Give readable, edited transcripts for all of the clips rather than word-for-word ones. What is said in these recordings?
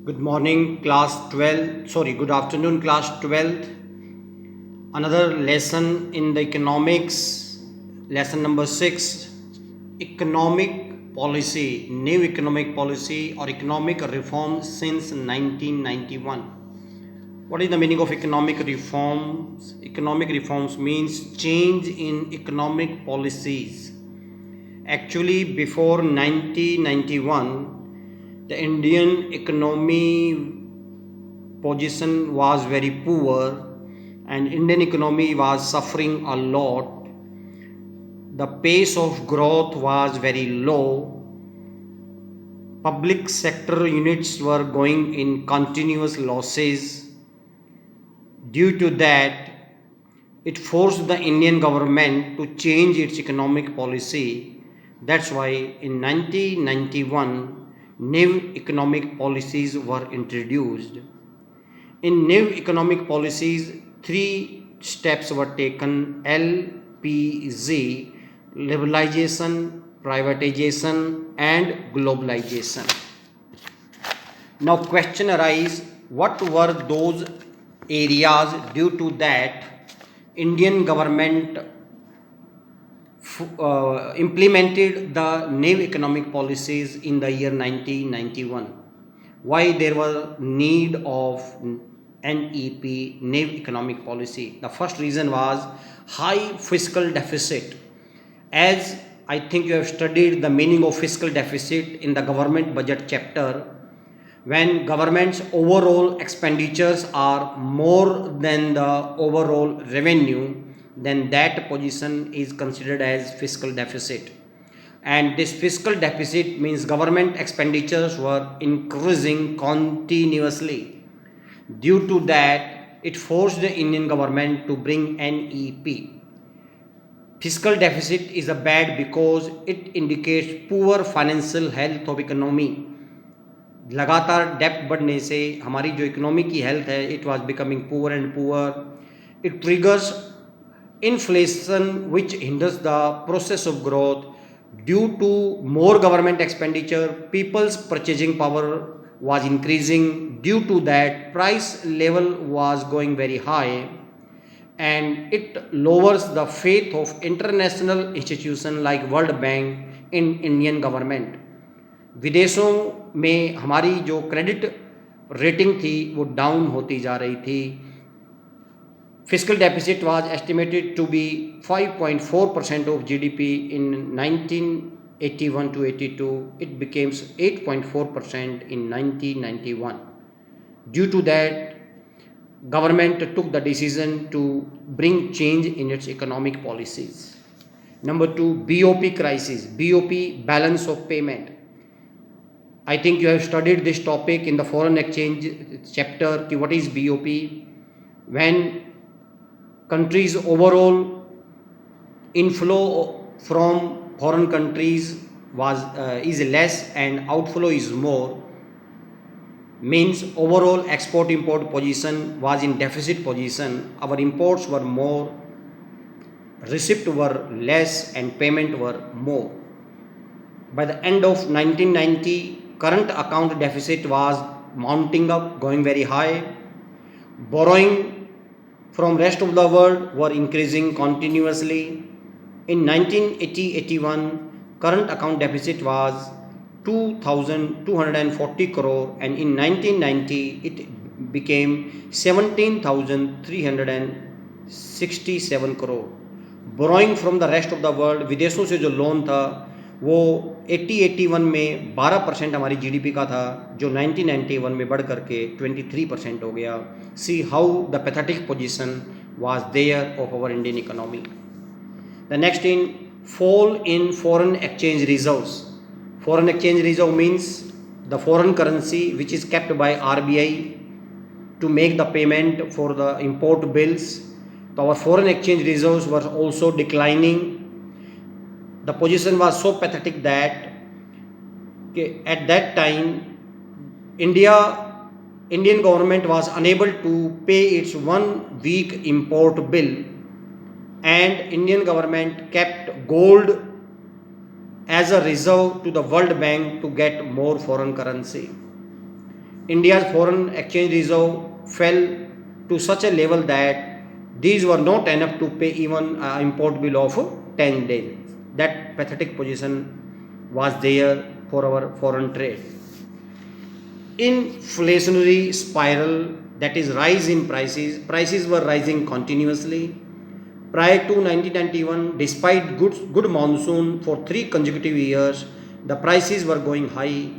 Good morning, class 12. Good afternoon, class 12th. Another lesson in the economics, lesson number 6, economic policy, new economic policy or economic reform since 1991. What is the meaning of economic reforms? Economic reforms means change in economic policies. Actually, before 1991, the Indian economy position was very poor and Indian economy was suffering a lot. The pace of growth was very low. Public sector units were going in continuous losses. Due to that, it forced the Indian government to change its economic policy. That's why in 1991, new economic policies were introduced. In new economic policies, three steps were taken: LPZ, liberalization, privatization, and globalization. Now, question arises: what were those areas due to that Indian government implemented the new economic policies in the year 1991? Why there was need of NEP, new economic policy? The first reason was high fiscal deficit. As I think you have studied the meaning of fiscal deficit in the government budget chapter, when government's overall expenditures are more than the overall revenue, then that position is considered as fiscal deficit. And this fiscal deficit means government expenditures were increasing continuously. Due to that, it forced the Indian government to bring NEP. Fiscal deficit is a bad because it indicates poor financial health of economy. लगातार डेप्ट बढ़ने से हमारी जो economy की health है it was becoming poor and poor. It triggers inflation which hinders the process of growth. Due to more government expenditure, people's purchasing power was increasing. Due to that, price level was going very high and it lowers the faith of international institutions like World Bank in Indian government. विदेशों में हमारी जो credit rating थी वो down होती जा रही थी. Fiscal deficit was estimated to be 5.4% of GDP in 1981 to 82. It became 8.4% in 1991. Due to that, government took the decision to bring change in its economic policies. Number two, BOP crisis. BOP, balance of payment. I think you have studied this topic in the foreign exchange chapter. What is BOP? When countries overall inflow from foreign countries is less and outflow is more, means overall export import position was in deficit position. Our imports were more, receipt were less and payment were more. By the end of 1990, current account deficit was mounting up, going very high. Borrowing from rest of the world were increasing continuously. In 1980-81, current account deficit was 2,240 crore and in 1990 it became 17,367 crore. Borrowing from the rest of the world, विदेशों से जो loan था वो 80-81 में 12% हमारी GDP का था, जो 1991 में बढ़ करके 23% हो गया. See how the pathetic position was there of our Indian economy. The next in fall in foreign exchange reserves. Foreign exchange reserve means the foreign currency which is kept by RBI to make the payment for the import bills. So our foreign exchange reserves were also declining. The position was so pathetic that at that time Indian government was unable to pay its 1 week import bill and Indian government kept gold as a reserve to the World Bank to get more foreign currency. India's foreign exchange reserve fell to such a level that these were not enough to pay even an import bill of 10 days. That pathetic position was there for our foreign trade. Inflationary spiral, that is rise in prices were rising continuously. Prior to 1991, despite good monsoon for 3 consecutive years, the prices were going high.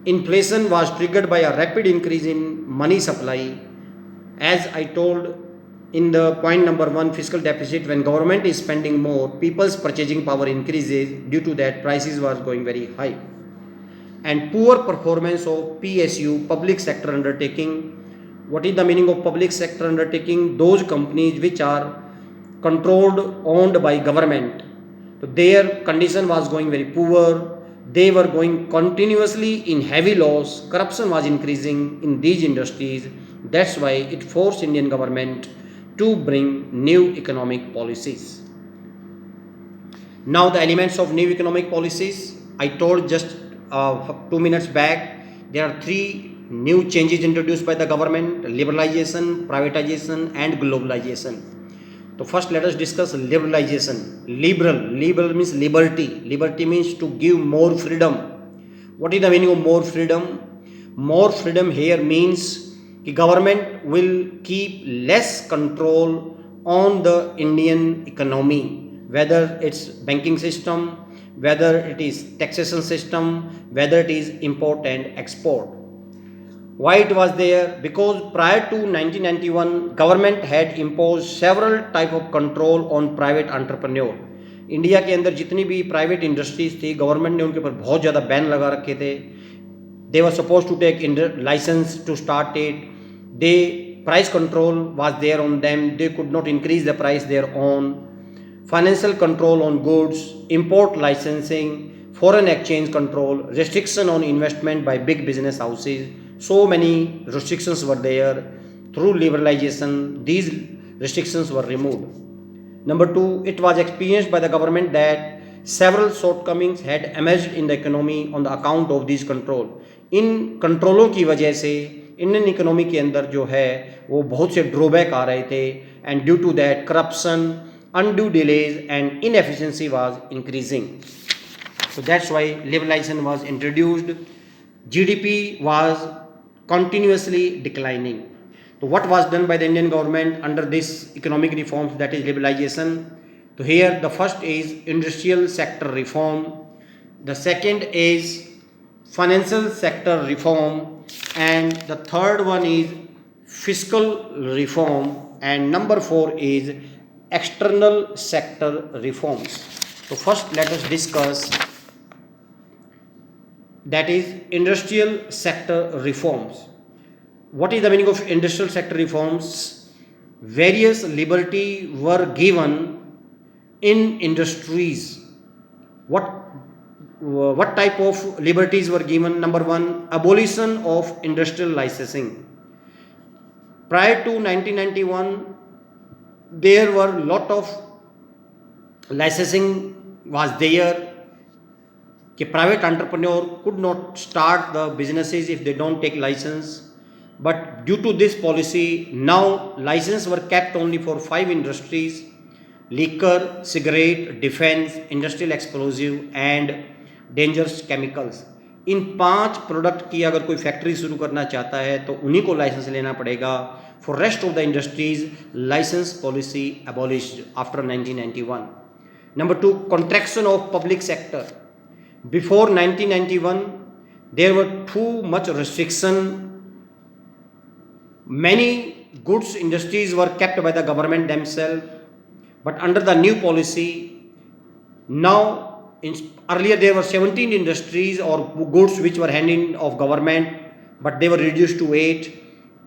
Inflation was triggered by a rapid increase in money supply. As I told in the point number 1, fiscal deficit, when government is spending more, people's purchasing power increases. Due to that, prices was going very high. And poor performance of PSU, public sector undertaking. What is the meaning of public sector undertaking? Those companies which are controlled, owned by government. So their condition was going very poor. They were going continuously in heavy loss. Corruption was increasing in these industries. That's why it forced Indian government to bring new economic policies. Now the elements of new economic policies, I told just 2 minutes back, there are 3 new changes introduced by the government: liberalization, privatization and globalization. So first let us discuss liberalization. Liberal means liberty. Liberty means to give more freedom. What is the meaning of more freedom? More freedom here means the government will keep less control on the Indian economy, whether it's banking system, whether it is taxation system, whether it is import and export. Why it was there? Because prior to 1991, government had imposed several type of control on private entrepreneur. India के अंदर जितनी भी private industries थी, government ने उनके ऊपर बहुत ज़्यादा बैन लगा रखे थे. They were supposed to take license to start it. Price control was there on them. They could not increase the price their own. Financial control on goods, import licensing, foreign exchange control, restriction on investment by big business houses. So many restrictions were there. Through liberalization, these restrictions were removed. Number 2, it was experienced by the government that several shortcomings had emerged in the economy on the account of these control. इन कंट्रोलों की वजह से Indian economy के अंदर जो है वो बहुत से ड्रॉबैक आ रहे थे, and due to that corruption, undue delays and inefficiency was increasing. So that's why liberalization was introduced. GDP was continuously declining. So what was done by the Indian government under this economic reforms, that is liberalization? So here the first is industrial sector reform, the second is financial sector reform, and the third one is fiscal reform, and number 4 is external sector reforms. So first let us discuss, that is industrial sector reforms. What is the meaning of industrial sector reforms? Various liberty were given in industries. What type of liberties were given? Number 1, abolition of industrial licensing. Prior to 1991, there were lot of licensing was there, कि private entrepreneur could not start the businesses if they don't take license. But due to this policy, now license were kept only for 5 industries: liquor, cigarette, defense, industrial explosive and dangerous chemicals. In 5 product की अगर कोई factory शुरू करना चाहता है तो उन्हीं को लाइसेंस लेना पड़ेगा. For rest of the industries, license policy abolished after 1991. Number 2, contraction of public sector. Before 1991, there were too much restriction. Many goods industries were kept by the government themselves, but under the new policy, now earlier there were 17 industries or goods which were handed of government, but they were reduced to 8.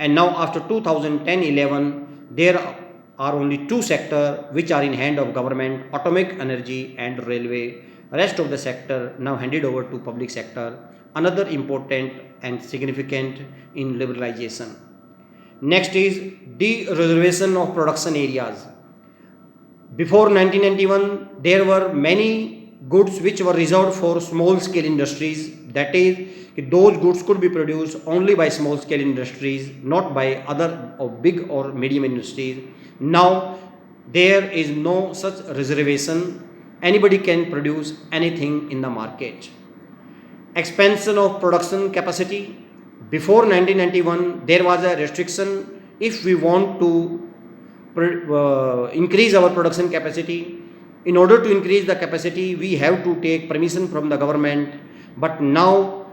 And now after 2010-11, there are only 2 sectors which are in hand of government: atomic energy and railway. Rest of the sector now handed over to public sector. Another important and significant in liberalization. Next is de-reservation of production areas. Before 1991, there were many goods which were reserved for small scale industries, that is those goods could be produced only by small scale industries, not by other or big or medium industries. Now there is no such reservation. Anybody can produce anything in the market. Expansion of production capacity. Before 1991, there was a restriction. If we want to increase our production capacity, in order to increase the capacity, we have to take permission from the government. But now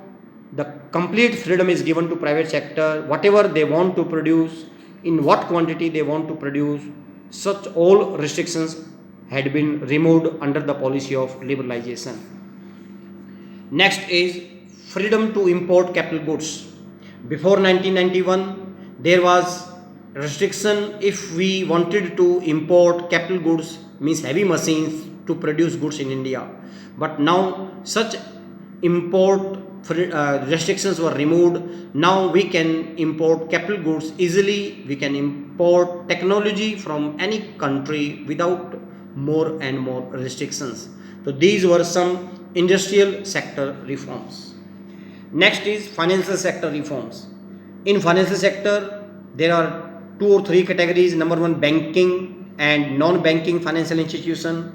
the complete freedom is given to private sector. Whatever they want to produce, in what quantity they want to produce, such all restrictions had been removed under the policy of liberalization. Next is freedom to import capital goods. Before 1991, there was restriction. If we wanted to import capital goods, means heavy machines to produce goods in India. But now such import restrictions were removed. Now we can import capital goods easily. We can import technology from any country without more and more restrictions. So these were some industrial sector reforms. Next is financial sector reforms. In financial sector, there are 2 or 3 categories. Number 1, banking and non-banking financial institution.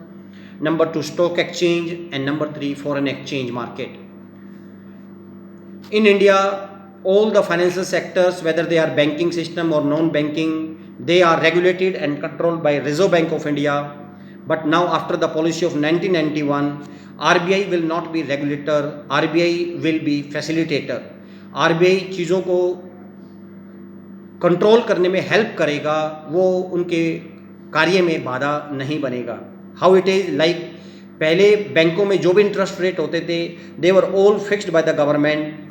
Number 2, stock exchange, and number 3, foreign exchange market. In India, all the financial sectors, whether they are banking system or non-banking, they are regulated and controlled by Reserve Bank of India. But now after the policy of 1991, RBI will not be regulator, RBI will be facilitator. RBI चीज़ों को control करने में help करेगा, वो उनके कार्य में बाधा नहीं बनेगा. हाउ इट इज़ लाइक, पहले बैंकों में जो भी इंटरेस्ट रेट होते थे, they were all fixed by the government,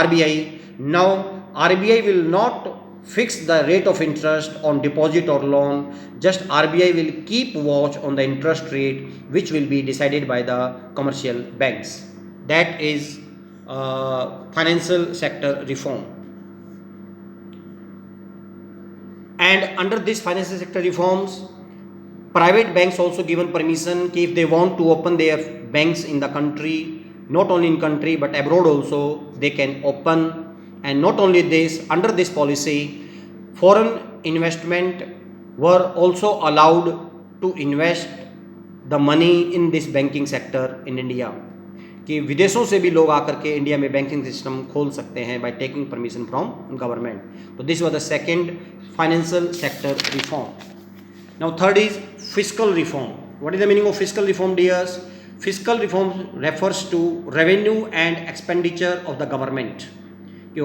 RBI. Now RBI will not fix the rate of interest on deposit or loan. Just RBI will keep watch on the interest rate, which will be decided by the commercial banks. That is financial sector reform. And under this financial sector reforms, private banks also given permission if they want to open their banks in the country, not only in country but abroad also, they can open. And not only this, under this policy, foreign investment were also allowed to invest the money in this banking sector in India. कि विदेशों से भी लोग आकर के India में banking system खोल सकते हैं by taking permission from government. So this was the second financial sector reform. Now third is fiscal reform. What is the meaning of fiscal reform, dears? Fiscal reform refers to revenue and expenditure of the government.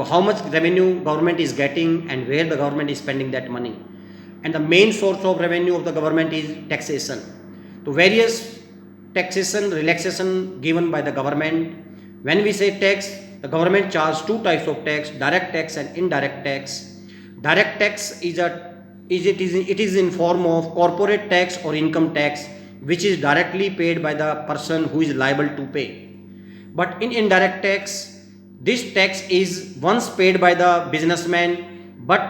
How much revenue government is getting and where the government is spending that money. And the main source of revenue of the government is taxation. So various taxation relaxation given by the government. When we say tax, the government charges 2 types of tax: direct tax and indirect tax. Direct tax it is in form of corporate tax or income tax, which is directly paid by the person who is liable to pay. But in indirect tax, this tax is once paid by the businessman, but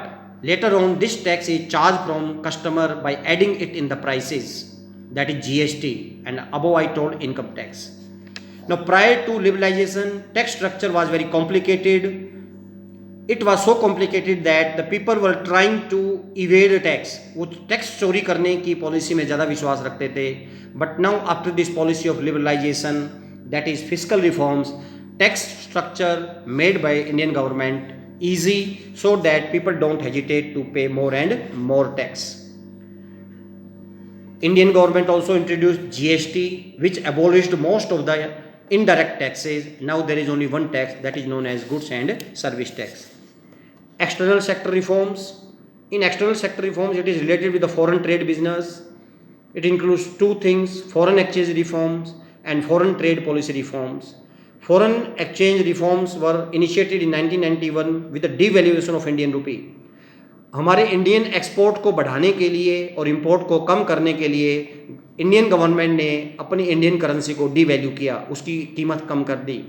later on this tax is charged from customer by adding it in the prices, that is GST, and above I told income tax. Now prior to liberalization, tax structure was very complicated. It was so complicated that the people were trying to evade tax. वो tax चोरी करने की policy में ज़्यादा विश्वास रखते थे. But now after this policy of liberalization, that is fiscal reforms, tax structure made by Indian government easy so that people don't hesitate to pay more and more tax. Indian government also introduced GST, which abolished most of the indirect taxes. Now there is only one tax, that is known as goods and service tax. External sector reforms. In external sector reforms, it is related with the foreign trade business. It includes 2 things: foreign exchange reforms and foreign trade policy reforms. Foreign exchange reforms were initiated in 1991 with the devaluation of Indian rupee. हमारे Indian export को बढ़ाने के लिए और import को कम करने के लिए इंडियन गवर्नमेंट ने अपनी इंडियन करेंसी को डीवैल्यू किया, उसकी कीमत कम कर दी.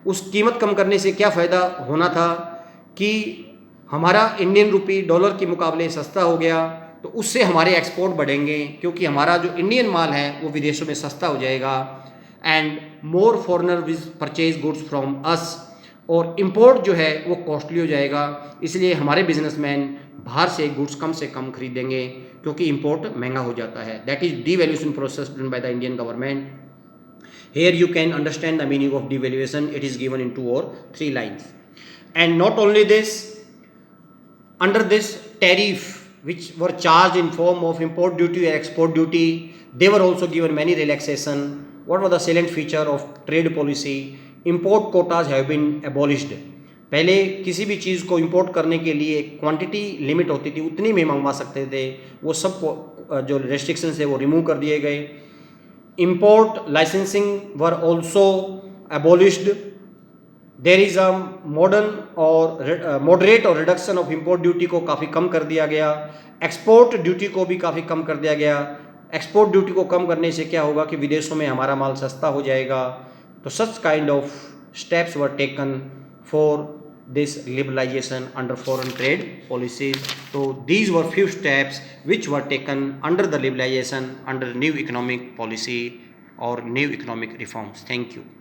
उस कीमत कम करने से क्या फ़ायदा होना था कि हमारा इंडियन रुपी डॉलर के मुकाबले सस्ता हो गया, तो उससे हमारे एक्सपोर्ट बढ़ेंगे क्योंकि हमारा जो इंडियन माल है वो विदेशों में सस्ता हो जाएगा. And more foreigner will purchase goods from us, और इम्पोर्ट जो है वो कॉस्टली हो जाएगा, इसलिए हमारे बिजनेसमैन बाहर से गुड्स कम से कम खरीदेंगे क्योंकि इम्पोर्ट महंगा हो जाता है. That is devaluation process done by the Indian government. Here you can understand the meaning of devaluation. It is given in 2 or 3 lines. And not only this, under this tariff which were charged in form of import duty or export duty, they were also given many relaxation. What was the salient feature of trade policy? Import quotas have been abolished. पहले किसी भी चीज़ को import करने के लिए quantity limit होती थी, उतनी में मंगवा सकते थे, वो सब जो रेस्ट्रिक्शंस है वो रिमूव कर दिए गए. Import licensing were also abolished. There is a modern or moderate और reduction of import duty को काफ़ी कम कर दिया गया. एक्सपोर्ट ड्यूटी को भी काफ़ी कम कर दिया गया. एक्सपोर्ट ड्यूटी को कम करने से क्या होगा कि विदेशों में हमारा माल सस्ता हो जाएगा. तो such kind of steps were taken for this liberalization under foreign trade policies. So these were few steps which were taken under the liberalization under new economic policy or new economic reforms. Thank you.